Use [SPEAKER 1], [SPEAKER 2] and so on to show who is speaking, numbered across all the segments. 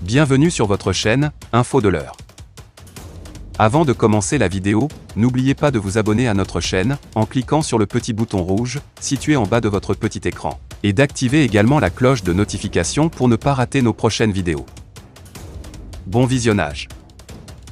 [SPEAKER 1] Bienvenue sur votre chaîne, Info de l'heure. Avant de commencer la vidéo, n'oubliez pas de vous abonner à notre chaîne, en cliquant sur le petit bouton rouge, situé en bas de votre petit écran, et d'activer également la cloche de notification pour ne pas rater nos prochaines vidéos. Bon visionnage.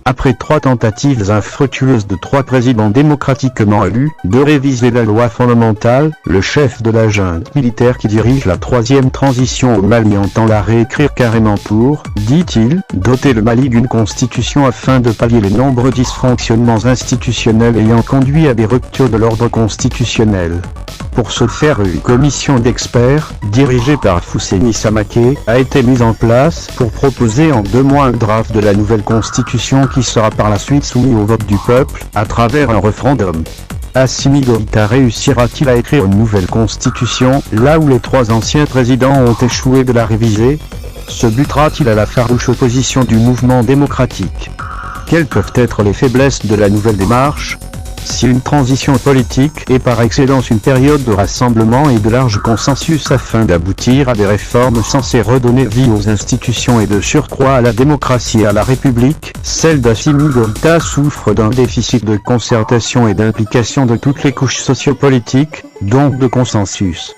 [SPEAKER 2] Après 3 tentatives infructueuses de 3 présidents démocratiquement élus, de réviser la loi fondamentale, le chef de la junte militaire qui dirige la 3e transition au Mali entend la réécrire carrément pour, dit-il, doter le Mali d'une constitution afin de pallier les nombreux dysfonctionnements institutionnels ayant conduit à des ruptures de l'ordre constitutionnel. Pour ce faire, une commission d'experts, dirigée par Fousseni Samaké, a été mise en place pour proposer en 2 mois un draft de la nouvelle constitution qui sera par la suite soumis au vote du peuple, à travers un référendum. Assimi Goïta réussira-t-il à écrire une nouvelle constitution, là où les 3 anciens présidents ont échoué de la réviser? Se butera-t-il à la farouche opposition du mouvement démocratique? Quelles peuvent être les faiblesses de la nouvelle démarche? Si une transition politique est par excellence une période de rassemblement et de large consensus afin d'aboutir à des réformes censées redonner vie aux institutions et de surcroît à la démocratie et à la République, celle d'Assimi Goïta souffre d'un déficit de concertation et d'implication de toutes les couches sociopolitiques, donc de consensus.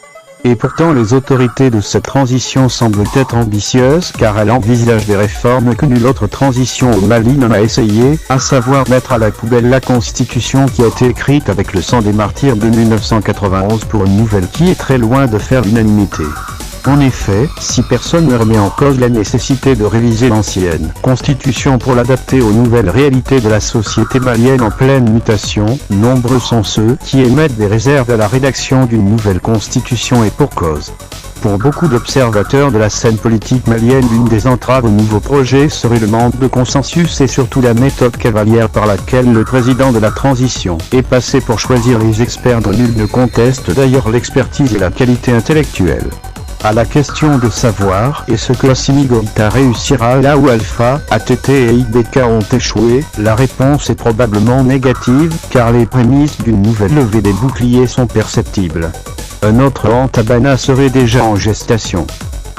[SPEAKER 2] Et pourtant les autorités de cette transition semblent être ambitieuses car elles envisagent des réformes que nulle autre transition au Mali n'en a essayé, à savoir mettre à la poubelle la constitution qui a été écrite avec le sang des martyrs de 1991 pour une nouvelle qui est très loin de faire l'unanimité. En effet, si personne ne remet en cause la nécessité de réviser l'ancienne constitution pour l'adapter aux nouvelles réalités de la société malienne en pleine mutation, nombreux sont ceux qui émettent des réserves à la rédaction d'une nouvelle constitution et pour cause. Pour beaucoup d'observateurs de la scène politique malienne, l'une des entraves au nouveau projet serait le manque de consensus et surtout la méthode cavalière par laquelle le président de la transition est passé pour choisir les experts dont nul ne conteste d'ailleurs l'expertise et la qualité intellectuelle. À la question de savoir est-ce que Assimi Goïta réussira là où Alpha, ATT et IBK ont échoué, la réponse est probablement négative, car les prémices d'une nouvelle levée des boucliers sont perceptibles. Un autre Antabana serait déjà en gestation.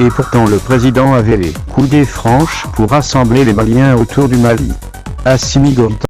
[SPEAKER 2] Et pourtant le président avait les coudées franches pour rassembler les Maliens autour du Mali. Assimi Goïta